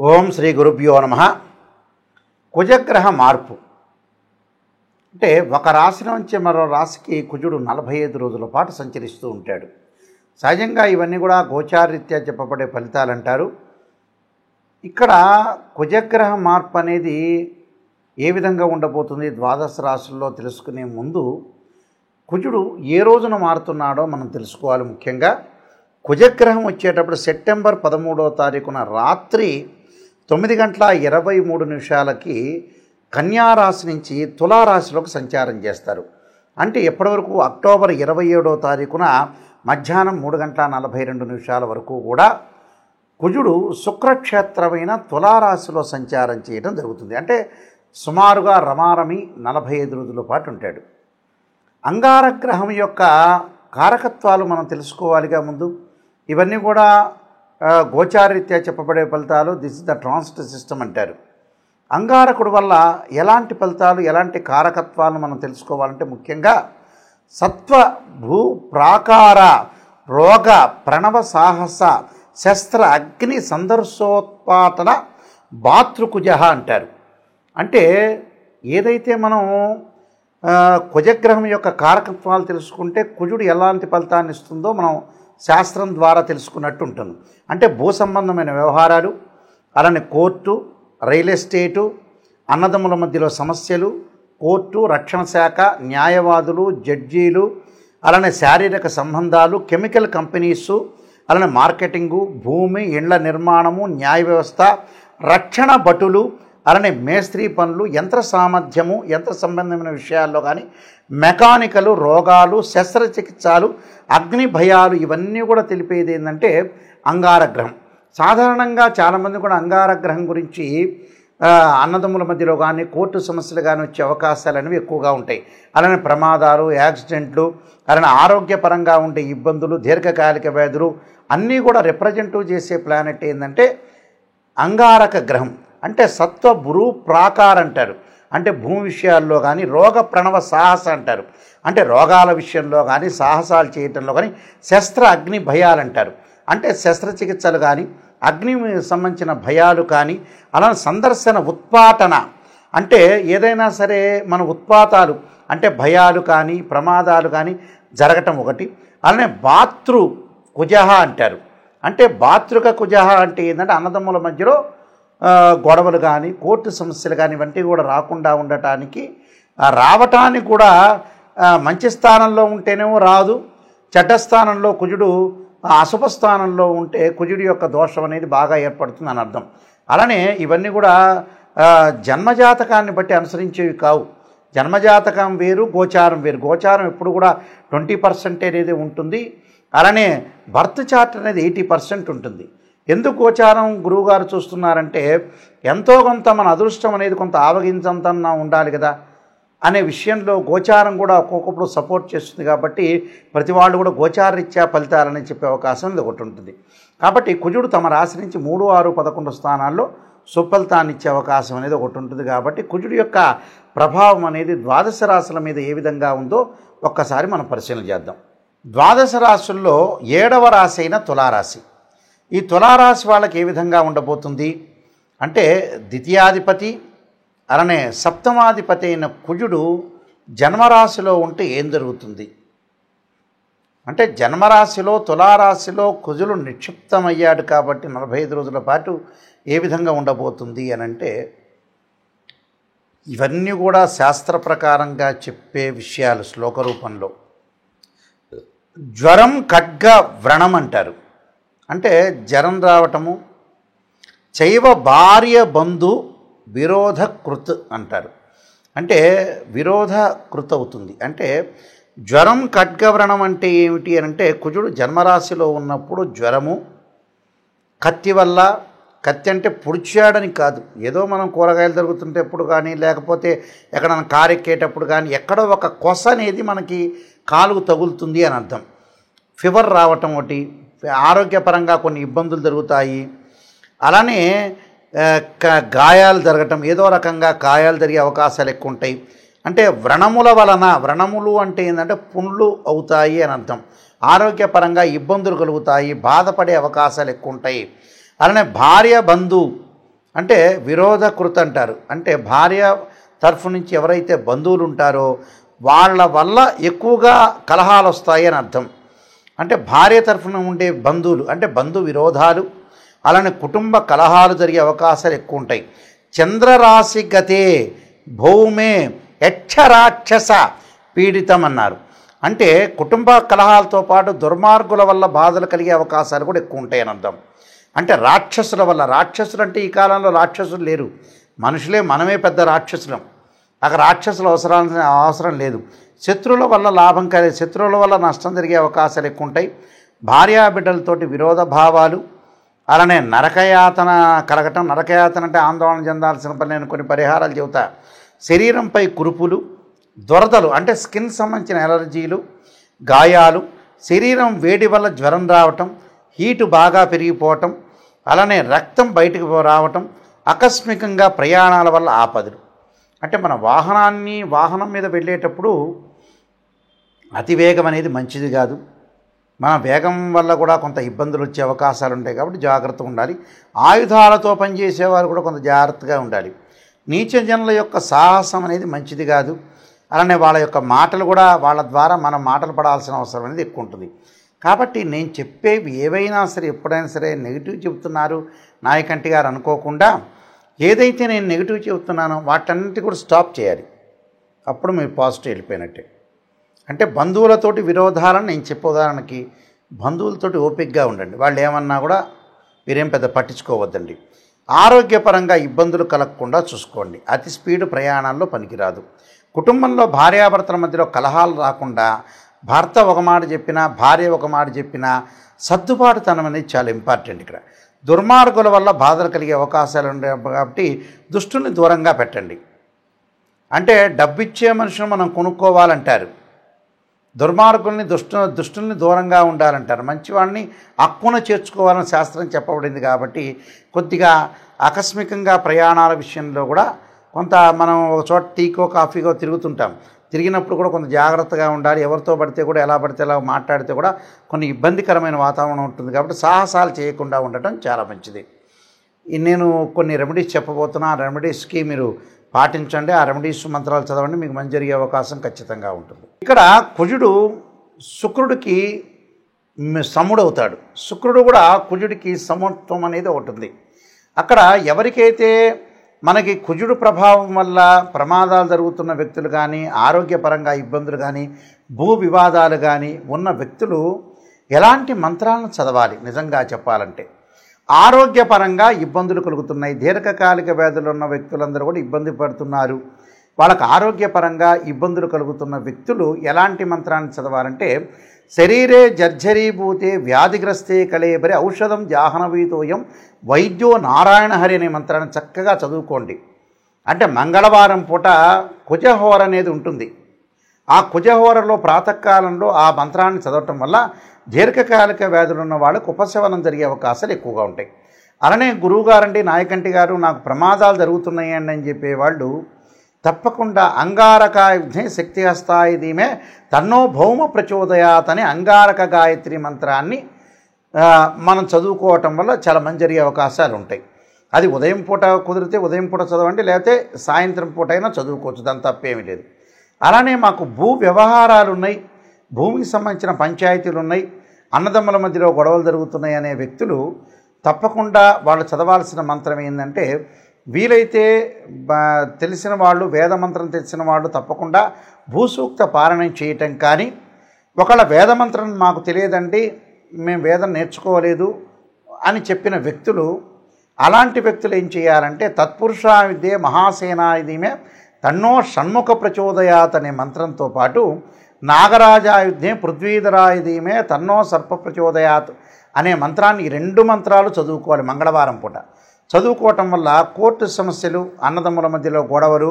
ఓం శ్రీ గురుభ్యో నమః. కుజగ్రహ మార్పు అంటే ఒక రాశి నుంచి మరో రాశికి కుజుడు 45 రోజుల పాటు సంచరిస్తూ ఉంటాడు. సహజంగా ఇవన్నీ కూడా గోచారరీత్యా చెప్పబడే ఫలితాలు అంటారు. ఇక్కడ కుజగ్రహ మార్పు అనేది ఏ విధంగా ఉండబోతుంది ద్వాదశ రాశుల్లో తెలుసుకునే ముందు కుజుడు ఏ రోజున మారుతున్నాడో మనం తెలుసుకోవాలి. ముఖ్యంగా కుజగ్రహం వచ్చేటప్పుడు సెప్టెంబర్ 13వ తారీఖున రాత్రి 9:23 కన్యారాశి నుంచి తులారాశిలోకి సంచారం చేస్తారు. అంటే ఎప్పటివరకు అక్టోబర్ 27వ తారీఖున మధ్యాహ్నం 3:42 వరకు కూడా కుజుడు శుక్రక్షేత్రమైన తులారాశిలో సంచారం చేయడం జరుగుతుంది. అంటే సుమారుగా రమారమి 45 రోజుల పాటు ఉంటాడు. అంగారగ్రహం యొక్క కారకత్వాలు మనం తెలుసుకోవాలిగా ముందు. ఇవన్నీ కూడా గోచారరీత్యా చెప్పబడే ఫలితాలు. This is the transit system అంటారు. అంగారకుడు వల్ల ఎలాంటి ఫలితాలు, ఎలాంటి కారకత్వాలను మనం తెలుసుకోవాలంటే ముఖ్యంగా సత్వ భూ ప్రాకార రోగ ప్రణవ సాహస శస్త్ర అగ్ని సందర్శోత్పాటన భాతృకుజ అంటారు. అంటే ఏదైతే మనం కుజగ్రహం యొక్క కారకత్వాలు తెలుసుకుంటే కుజుడు ఎలాంటి ఫలితాన్ని ఇస్తుందో మనం శాస్త్రం ద్వారా తెలుసుకున్నట్టు ఉంటుంది. అంటే భూ సంబంధమైన వ్యవహారాలు, అలానే కోర్టు, రియల్ ఎస్టేటు, అన్నదమ్ముల మధ్యలో సమస్యలు, కోర్టు, రక్షణ శాఖ, న్యాయవాదులు, జడ్జీలు, అలానే శారీరక సంబంధాలు, కెమికల్ కంపెనీసు, అలానే మార్కెటింగు, భూమి, ఇండ్ల నిర్మాణము, న్యాయ వ్యవస్థ, రక్షణ భటులు, అలానే మేస్త్రీ పనులు, యంత్ర సామర్థ్యము, యంత్ర సంబంధమైన విషయాల్లో కానీ మెకానికలు, రోగాలు, శస్త్రచికిత్సలు, అగ్ని భయాలు, ఇవన్నీ కూడా తెలిపేది ఏంటంటే అంగారగ్రహం. సాధారణంగా చాలామంది కూడా అంగారగ్రహం గురించి అన్నదమ్ముల మధ్యలో కానీ కోర్టు సమస్యలు కానీ వచ్చే అవకాశాలు అనేవి ఎక్కువగా ఉంటాయి. అలానే ప్రమాదాలు, యాక్సిడెంట్లు, అలానే ఆరోగ్యపరంగా ఉండే ఇబ్బందులు, దీర్ఘకాలిక వ్యాధులు అన్నీ కూడా రిప్రజెంటివ్ చేసే ప్లానెట్ ఏంటంటే అంగారక గ్రహం. అంటే సత్వ భూ ప్రాకార అంటారు. అంటే భూమి విషయాల్లో కానీ రోగ ప్రణవ సాహస అంటారు. అంటే రోగాల విషయంలో కానీ సాహసాలు చేయటంలో కానీ శస్త్ర అగ్ని భయాలు అంటారు. అంటే శస్త్రచికిత్సలు కానీ అగ్ని సంబంధించిన భయాలు కానీ అలా సందర్శన ఉత్పాటన అంటే ఏదైనా సరే మన ఉత్పాతాలు అంటే భయాలు కానీ ప్రమాదాలు కానీ జరగటం ఒకటి. అలానే భాతృ కుజహ అంటారు. అంటే భాతృక కుజహ అంటే ఏంటంటే అన్నదమ్ముల మధ్యలో గొడవలు కానీ కోర్టు సమస్యలు కానీ ఇవన్నీ కూడా రాకుండా ఉండటానికి రావటానికి కూడా మంచి స్థానంలో ఉంటేనేమో రాదు, చెడ్డ స్థానంలో కుజుడు అశుభ స్థానంలో ఉంటే కుజుడి యొక్క దోషం అనేది బాగా ఏర్పడుతుంది అని అర్థం. అలానే ఇవన్నీ కూడా జన్మజాతకాన్ని బట్టి అనుసరించేవి కావు. జన్మజాతకం వేరు, గోచారం వేరు. గోచారం ఎప్పుడు కూడా 20% అనేది ఉంటుంది. అలానే బర్త్ చార్ట్ అనేది 80% ఉంటుంది. ఎందుకు గోచారం గురువుగారు చూస్తున్నారంటే ఎంతో కొంత మన అదృష్టం అనేది కొంత ఆవగించంతన్నా ఉండాలి కదా అనే విషయంలో గోచారం కూడా ఒక్కొక్కప్పుడు సపోర్ట్ చేస్తుంది. కాబట్టి ప్రతి వాళ్ళు కూడా గోచారరీత్యా ఫలితాలని చెప్పే అవకాశం ఇది ఒకటి ఉంటుంది. కాబట్టి కుజుడు తమ రాశి నుంచి 3, 6, 11 స్థానాల్లో సుఫలితాన్ని ఇచ్చే అవకాశం అనేది ఒకటి ఉంటుంది. కాబట్టి కుజుడు యొక్క ప్రభావం అనేది ద్వాదశ రాశుల మీద ఏ విధంగా ఉందో ఒక్కసారి మనం పరిశీలన చేద్దాం. ద్వాదశ రాశుల్లో 7వ రాశి అయిన తులారాశి. ఈ తులారాశి వాళ్ళకి ఏ విధంగా ఉండబోతుంది అంటే ద్వితీయాధిపతి అలానే సప్తమాధిపతి అయిన కుజుడు జన్మరాశిలో ఉంటే ఏం జరుగుతుంది అంటే జన్మరాశిలో తులారాశిలో కుజుడు నిక్షిప్తమయ్యాడు కాబట్టి 45 రోజుల పాటు ఏ విధంగా ఉండబోతుంది అని అంటే ఇవన్నీ కూడా శాస్త్ర ప్రకారంగా చెప్పే విషయాలు శ్లోక రూపంలో. జ్వరం ఖడ్గ వ్రణం అంటారు. అంటే జ్వరం రావటము, చైవ భార్య బంధు విరోధకృత్ అంటారు. అంటే విరోధకృత్ అవుతుంది. అంటే జ్వరం ఖడ్గవ్రణం అంటే ఏమిటి అని అంటే కుజుడు జన్మరాశిలో ఉన్నప్పుడు జ్వరము, కత్తి వల్ల, కత్తి అంటే పొడిచాడని కాదు, ఏదో మనం కూరగాయలు దొరుకుతుంటేప్పుడు కానీ లేకపోతే ఎక్కడైనా కారెక్కేటప్పుడు కానీ ఎక్కడో ఒక కొస అనేది మనకి కాలుకు తగులుతుంది అని అర్థం. ఫీవర్ రావటం ఒకటి, ఆరోగ్యపరంగా కొన్ని ఇబ్బందులు జరుగుతాయి. అలానే గాయాలు జరగటం, ఏదో రకంగా గాయాలు జరిగే అవకాశాలు ఎక్కువ ఉంటాయి. అంటే వ్రణముల వలన, వ్రణములు అంటే ఏంటంటే పుండ్లు అవుతాయి అని అర్థం. ఆరోగ్యపరంగా ఇబ్బందులు కలుగుతాయి, బాధపడే అవకాశాలు ఎక్కువ ఉంటాయి. అలానే భార్య బంధు అంటే విరోధకృత అంటారు. అంటే భార్య తరఫు నుంచి ఎవరైతే బంధువులు ఉంటారో వాళ్ళ వల్ల ఎక్కువగా కలహాలు వస్తాయి అని అర్థం. అంటే భార్య తరఫున ఉండే బంధువులు అంటే బంధు విరోధాలు, అలానే కుటుంబ కలహాలు జరిగే అవకాశాలు ఎక్కువ ఉంటాయి. చంద్రరాశి గతే భౌమే యక్షరాక్షస పీడితం అన్నారు. అంటే కుటుంబ కలహాలతో పాటు దుర్మార్గుల వల్ల బాధలు కలిగే అవకాశాలు కూడా ఎక్కువ ఉంటాయని అర్థం. అంటే రాక్షసుల వల్ల, రాక్షసులు అంటే ఈ కాలంలో రాక్షసులు లేరు, మనుషులే, మనమే పెద్ద రాక్షసులం. అక్కడ రాక్షసుల అవసరం లేదు. శత్రువుల వల్ల లాభం కలిగే, శత్రువుల వల్ల నష్టం జరిగే అవకాశాలు ఎక్కువ ఉంటాయి. భార్యాబిడ్డలతోటి విరోధ భావాలు, అలానే నరకయాతన కలగటం. నరకయాతన అంటే ఆందోళన చెందాల్సిన పని. నేను కొన్ని పరిహారాలు చెబుతా. శరీరంపై కురుపులు, దురదలు అంటే స్కిన్ సంబంధించిన ఎలర్జీలు, గాయాలు, శరీరం వేడి వల్ల జ్వరం రావటం, హీటు బాగా పెరిగిపోవటం, అలానే రక్తం బయటకు రావటం, ఆకస్మికంగా ప్రయాణాల వల్ల ఆపదలు. అంటే మన వాహనం మీద వెళ్ళేటప్పుడు అతివేగం అనేది మంచిది కాదు. మన వేగం వల్ల కూడా కొంత ఇబ్బందులు వచ్చే అవకాశాలు ఉంటాయి కాబట్టి జాగ్రత్తగా ఉండాలి. ఆయుధాలతో పనిచేసేవారు కూడా కొంత జాగ్రత్తగా ఉండాలి. నీచజనుల యొక్క సాహసం అనేది మంచిది కాదు. అలానే వాళ్ళ యొక్క మాటలు కూడా, వాళ్ళ ద్వారా మనం మాటలు పడాల్సిన అవసరం అనేది ఎక్కువ ఉంటుంది. కాబట్టి నేను చెప్పేవి ఏవైనా సరే, ఎప్పుడైనా సరే నెగిటివ్ చెబుతున్నారు నాయకంటి గారు అనుకోకుండా, ఏదైతే నేను నెగిటివ్ చెబుతున్నానో వాటన్నిటి కూడా స్టాప్ చేయాలి. అప్పుడు మీరు పాజిటివ్ వెళ్ళిపోయినట్టే. అంటే బంధువులతోటి విరోధాలను నేను చెప్పే ఉదాహరణకి, బంధువులతోటి ఓపికగా ఉండండి. వాళ్ళు ఏమన్నా కూడా మీరేం పెద్ద పట్టించుకోవద్దండి. ఆరోగ్యపరంగా ఇబ్బందులు కలగకుండా చూసుకోండి. అతి స్పీడ్ ప్రయాణాల్లో పనికిరాదు. కుటుంబంలో భార్యాభర్తల మధ్యలో కలహాలు రాకుండా భర్త ఒక మాట చెప్పినా, భార్య ఒక మాట చెప్పినా సర్దుబాటుతనం అనేది చాలా ఇంపార్టెంట్. ఇక్కడ దుర్మార్గుల వల్ల బాధలు కలిగే అవకాశాలు ఉంటాయి కాబట్టి దుష్టుల్ని దూరంగా పెట్టండి. అంటే డబ్బిచ్చే మనుషులు మనం కొనుక్కోవాలంటారు, దుర్మార్గుల్ని దుష్టుల్ని దూరంగా ఉండాలంటారు, మంచివాడిని అక్కున చేర్చుకోవాలని శాస్త్రం చెప్పబడింది. కాబట్టి కొద్దిగా ఆకస్మికంగా ప్రయాణాల విషయంలో కూడా కొంత మనం ఒక చోట టీకో కాఫీకో తిరుగుతుంటాం, తిరిగినప్పుడు కూడా కొంత జాగ్రత్తగా ఉండాలి. ఎవరితో పడితే కూడా ఎలా పడితే ఎలా మాట్లాడితే కూడా కొన్ని ఇబ్బందికరమైన వాతావరణం ఉంటుంది. కాబట్టి సాహసాలు చేయకుండా ఉండటం చాలా మంచిది. నేను కొన్ని రెమెడీస్ చెప్పబోతున్నా. ఆ రెమెడీస్కి మీరు పాటించండి. ఆ రెమెడీస్ మంత్రాలు చదవండి, మీకు మంచి జరిగే అవకాశం ఖచ్చితంగా ఉంటుంది. ఇక్కడ కుజుడు శుక్రుడికి సముడవుతాడు. శుక్రుడు కూడా కుజుడికి సమత్వం అనేది ఒకటి ఉంది. అక్కడ ఎవరికైతే మనకి కుజుడు ప్రభావం వల్ల ప్రమాదాలు జరుగుతున్న వ్యక్తులు కానీ, ఆరోగ్యపరంగా ఇబ్బందులు కానీ, భూ వివాదాలు కానీ ఉన్న వ్యక్తులు ఎలాంటి మంత్రాలను చదవాలి? నిజంగా చెప్పాలంటే ఆరోగ్యపరంగా ఇబ్బందులు కలుగుతున్నాయి, దీర్ఘకాలిక వ్యాధులు ఉన్న వ్యక్తులందరూ కూడా ఇబ్బంది పడుతున్నారు. వాళ్ళకు ఆరోగ్యపరంగా ఇబ్బందులు కలుగుతున్న వ్యక్తులు ఎలాంటి మంత్రాన్ని చదవాలంటే, శరీరే జర్జరీభూతే వ్యాధిగ్రస్తే కళేబరి ఔషధం జాహ్నవీతోయం వైద్యో నారాయణ హరి అనే మంత్రాన్ని చక్కగా చదువుకోండి. అంటే మంగళవారం పూట కుజహోర అనేది ఉంటుంది. ఆ కుజహోరలో ప్రాతకాలంలో ఆ మంత్రాన్ని చదవటం వల్ల దీర్ఘకాలిక వ్యాధులు ఉన్న వాళ్ళకు ఉపశమనం జరిగే అవకాశాలు ఎక్కువగా ఉంటాయి. అలానే గురువుగారండి, నాయకంటి గారు, నాకు ప్రమాదాలు జరుగుతున్నాయండి అని చెప్పేవాళ్ళు తప్పకుండా అంగారకాయుధే శక్తి హస్తాయి ధీమే తన్నో భౌమ ప్రచోదయాత్ అనే అంగారక గాయత్రి మంత్రాన్ని మనం చదువుకోవటం వల్ల చాలా మంచి జరిగే అవకాశాలు ఉంటాయి. అది ఉదయం పూట కుదిరితే ఉదయం పూట చదవండి, లేకపోతే సాయంత్రం పూట అయినా చదువుకోవచ్చు, దాని తప్పేమీ లేదు. అలానే మాకు భూ వ్యవహారాలు ఉన్నాయి, భూమికి సంబంధించిన పంచాయతీలు ఉన్నాయి, అన్నదమ్ముల మధ్యలో గొడవలు జరుగుతున్నాయి అనే వ్యక్తులు తప్పకుండా వాళ్ళు చదవాల్సిన మంత్రం ఏంటంటే, వీలైతే తెలిసిన వాళ్ళు, వేదమంత్రం తెలిసిన వాళ్ళు తప్పకుండా భూసూక్త పారాయణం చేయటం. కానీ ఒకవేళ వేదమంత్రం మాకు తెలియదండి, మేము వేదం నేర్చుకోలేదు అని చెప్పిన వ్యక్తులు, అలాంటి వ్యక్తులు ఏం చేయాలంటే తత్పురుషా విద్యే మహాసేనాయుధీమే తన్నో షణ్ముఖ ప్రచోదయాత్ అనే మంత్రంతో పాటు నాగరాజాయుధే పృథ్వీధరాయుధీమే తన్నో సర్ప ప్రచోదయాత్ అనే మంత్రాన్ని, ఈ రెండు మంత్రాలు చదువుకోవాలి మంగళవారం పూట. చదువుకోవటం వల్ల కోర్టు సమస్యలు, అన్నదమ్ముల మధ్యలో గొడవలు,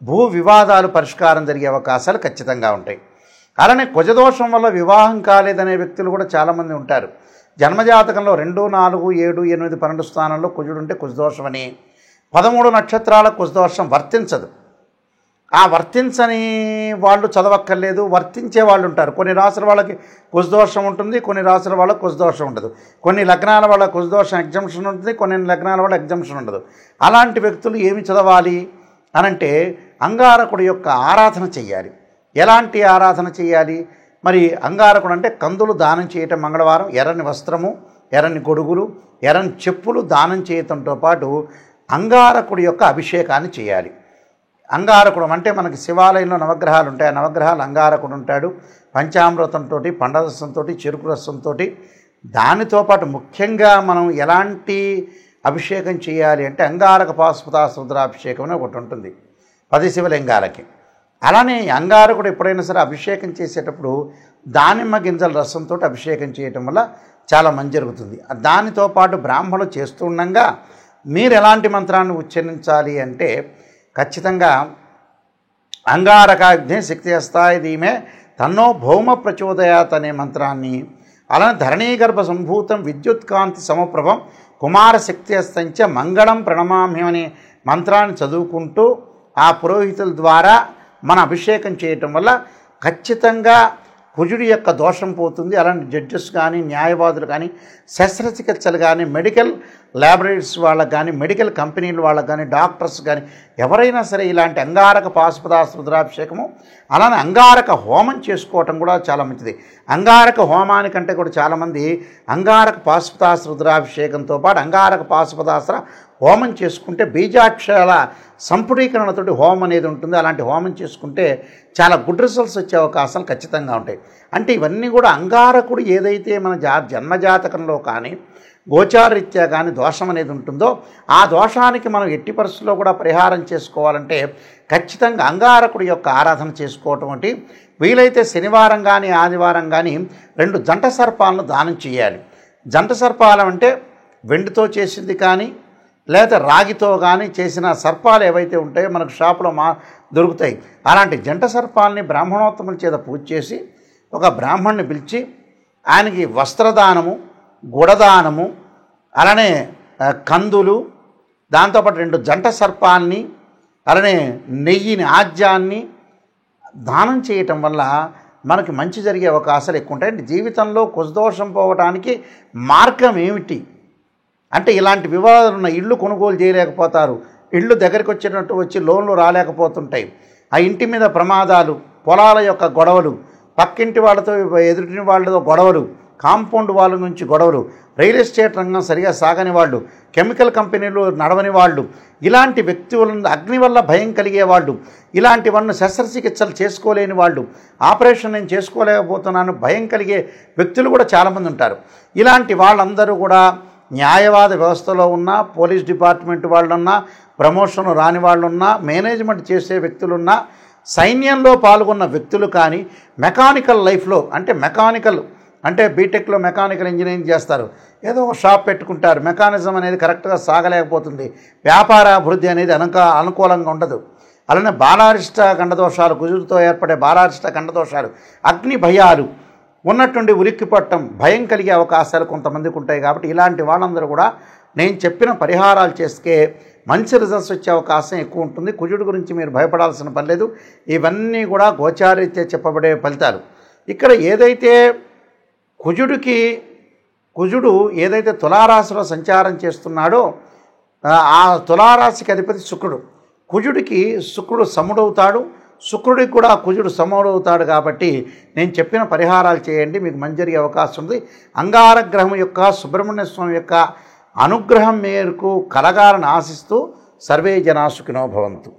భూ వివాదాలు పరిష్కారం జరిగే అవకాశాలు ఖచ్చితంగా ఉంటాయి. అలానే కుజదోషం వల్ల వివాహం కాలేదనే వ్యక్తులు కూడా చాలామంది ఉంటారు. జన్మజాతకంలో 2, 4, 7, 8, 12 స్థానంలో కుజుడు ఉంటే కుజదోషం అని, 13 నక్షత్రాల కుజదోషం వర్తించదు. ఆ వర్తించని వాళ్ళు చదవక్కర్లేదు, వర్తించే వాళ్ళు ఉంటారు. కొన్ని రాసుల వాళ్ళకి కుజదోషం ఉంటుంది, కొన్ని రాసుల వాళ్ళకి కుజదోషం ఉండదు, కొన్ని లగ్నాల వాళ్ళ కుజదోషం ఎగ్జంప్షన్ ఉంటుంది, కొన్ని లగ్నాల వాళ్ళ ఎగ్జంప్షన్ ఉండదు. అలాంటి వ్యక్తులు ఏమి చదవాలి అనంటే అంగారకుడి యొక్క ఆరాధన చెయ్యాలి. ఎలాంటి ఆరాధన చేయాలి మరి? అంగారకుడు అంటే కందులు దానం చేయటం మంగళవారం, ఎర్రని వస్త్రము, ఎర్రని గొడుగులు, ఎర్రని చెప్పులు దానం చేయటంతో పాటు అంగారకుడి యొక్క అభిషేకాన్ని చేయాలి. అంగారకుడు అంటే మనకి శివాలయంలో నవగ్రహాలు ఉంటాయి, ఆ నవగ్రహాలు అంగారకుడు ఉంటాడు. పంచామృతంతో, పండరసంతో, చెరుకు రసంతో, దానితో పాటు ముఖ్యంగా మనం ఎలాంటి అభిషేకం చేయాలి అంటే అంగారక పాశుపతాస్రుద్రాభిషేకం అని ఒకటి ఉంటుంది 10 శివలింగాలకి. అలానే అంగారకుడు ఎప్పుడైనా సరే అభిషేకం చేసేటప్పుడు దానిమ్మ గింజల రసంతో అభిషేకం చేయటం వల్ల చాలా మంచి జరుగుతుంది. దానితో పాటు బ్రాహ్మణులు చేస్తుండగా మీరు ఎలాంటి మంత్రాన్ని ఉచ్చరించాలి అంటే ఖచ్చితంగా అంగారకాగ్ని శక్తి హస్తాయ ధీమే తన్నో భౌమ ప్రచోదయాత్ అనే మంత్రాన్ని, అలానే ధరణీగర్భ సంభూతం విద్యుత్కాంతి సమప్రభం కుమార శక్తి హస్తంచ మంగళం ప్రణమామ్యం అనే మంత్రాన్ని చదువుకుంటూ ఆ పురోహితుల ద్వారా మన అభిషేకం చేయటం వల్ల ఖచ్చితంగా కుజుడి యొక్క దోషం పోతుంది. అలాంటి జడ్జెస్ కానీ, న్యాయవాదులు కానీ, శస్త్రచికిత్సలు కానీ, మెడికల్ ల్యాబొరేటరీస్ వాళ్ళకి కానీ, మెడికల్ కంపెనీల వాళ్ళకి కానీ, డాక్టర్స్ కానీ ఎవరైనా సరే ఇలాంటి అంగారక పాశుపతాస్రుద్రాభిషేకము, అలానే అంగారక హోమం చేసుకోవటం కూడా చాలా మంచిది. అంగారక హోమానికంటే కూడా చాలామంది అంగారక పాశుపతాస్రుద్రాభిషేకంతో పాటు అంగారక పాశుపతాస్త్ర హోమం చేసుకుంటే బీజాక్షరాల సంపుటీకరణతోటి హోమం అనేది ఉంటుంది. అలాంటి హోమం చేసుకుంటే చాలా గుడ్ రిజల్ట్స్ వచ్చే అవకాశాలు ఖచ్చితంగా ఉంటాయి. అంటే ఇవన్నీ కూడా అంగారకుడు ఏదైతే మన జన్మజాతకంలో కానీ గోచారరీత్యా కానీ దోషం అనేది ఉంటుందో ఆ దోషానికి మనం ఎట్టి పరిస్థితుల్లో కూడా పరిహారం చేసుకోవాలంటే ఖచ్చితంగా అంగారకుడి యొక్క ఆరాధన చేసుకోవటం అంటే వీలైతే శనివారం కానీ ఆదివారం కానీ 2 జంట సర్పాలను దానం చేయాలి. జంట సర్పాలు అంటే వెండితో చేసింది కానీ లేదా రాగితో కానీ చేసిన సర్పాలు ఏవైతే ఉంటాయో మనకు షాపులో దొరుకుతాయి. అలాంటి జంట సర్పాలని బ్రాహ్మణోత్తముల చేత పూజ చేసి ఒక బ్రాహ్మణ్ణి పిలిచి ఆయనకి వస్త్రదానము, గుడదానము, అలానే కందులు, దాంతోపాటు 2 జంట సర్పాన్ని, అలానే నెయ్యిని, ఆజ్యాన్ని దానం చేయటం వల్ల మనకి మంచి జరిగే అవకాశాలు ఎక్కువ ఉంటాయి. జీవితంలో కుజదోషం పోవటానికి మార్గం ఏమిటి అంటే ఇలాంటి వివాదాలు ఉన్న ఇళ్ళు కొనుగోలు చేయలేకపోతారు, ఇళ్ళు దగ్గరికి వచ్చి లోన్లు రాలేకపోతుంటాయి, ఆ ఇంటి మీద ప్రమాదాలు, పొలాల యొక్క గొడవలు, పక్కింటి వాళ్ళతో ఎదుటి వాళ్ళతో గొడవలు, కాంపౌండ్ వాళ్ళ నుంచి గొడవలు, రియల్ ఎస్టేట్ రంగం సరిగా సాగని వాళ్ళు, కెమికల్ కంపెనీలు నడవని వాళ్ళు, ఇలాంటి వ్యక్తులను అగ్ని వల్ల భయం కలిగే వాళ్ళు, ఇలాంటివన్నీ శస్త్రచికిత్సలు చేసుకోలేని వాళ్ళు, ఆపరేషన్ నేను చేసుకోలేకపోతున్నాను భయం కలిగే వ్యక్తులు కూడా చాలామంది ఉంటారు. ఇలాంటి వాళ్ళందరూ కూడా న్యాయవాద వ్యవస్థలో ఉన్న, పోలీస్ డిపార్ట్మెంట్ వాళ్ళున్నా, ప్రమోషన్ రాని వాళ్ళున్నా, మేనేజ్మెంట్ చేసే వ్యక్తులున్నా, సైన్యంలో పాల్గొన్న వ్యక్తులు కానీ, మెకానికల్ లైఫ్లో అంటే బీటెక్లో మెకానికల్ ఇంజనీరింగ్ చేస్తారు, ఏదో ఒక షాప్ పెట్టుకుంటారు, మెకానిజం అనేది కరెక్ట్గా సాగలేకపోతుంది, వ్యాపారాభివృద్ధి అనేది అనుకూలంగా ఉండదు. అలానే బాలారిష్ట గండదోషాలు, కుజుడితో ఏర్పడే బాలారిష్ట గండదోషాలు, అగ్ని భయాలు ఉన్నట్టుండి ఉలిక్కిపట్టడం, భయం కలిగే అవకాశాలు కొంతమందికి ఉంటాయి. కాబట్టి ఇలాంటి వాళ్ళందరూ కూడా నేను చెప్పిన పరిహారాలు చేస్తే మంచి రిజల్ట్స్ వచ్చే అవకాశం ఎక్కువ ఉంటుంది. కుజుడు గురించి మీరు భయపడాల్సిన పని లేదు. ఇవన్నీ కూడా గోచారీత్యా చెప్పబడే ఫలితాలు. ఇక్కడ ఏదైతే కుజుడు ఏదైతే తులారాశిలో సంచారం చేస్తున్నాడో ఆ తులారాశికి అధిపతి శుక్రుడు. కుజుడికి శుక్రుడు సముడవుతాడు, శుక్రుడికి కూడా కుజుడు సమవుతాడు. కాబట్టి నేను చెప్పిన పరిహారాలు చేయండి, మీకు మంచి జరిగే అవకాశం ఉంది. అంగారగ్రహం యొక్క సుబ్రహ్మణ్య స్వామి యొక్క అనుగ్రహం మేరకు కలగాలని ఆశిస్తూ సర్వే జనా సుఖినో భవంతు.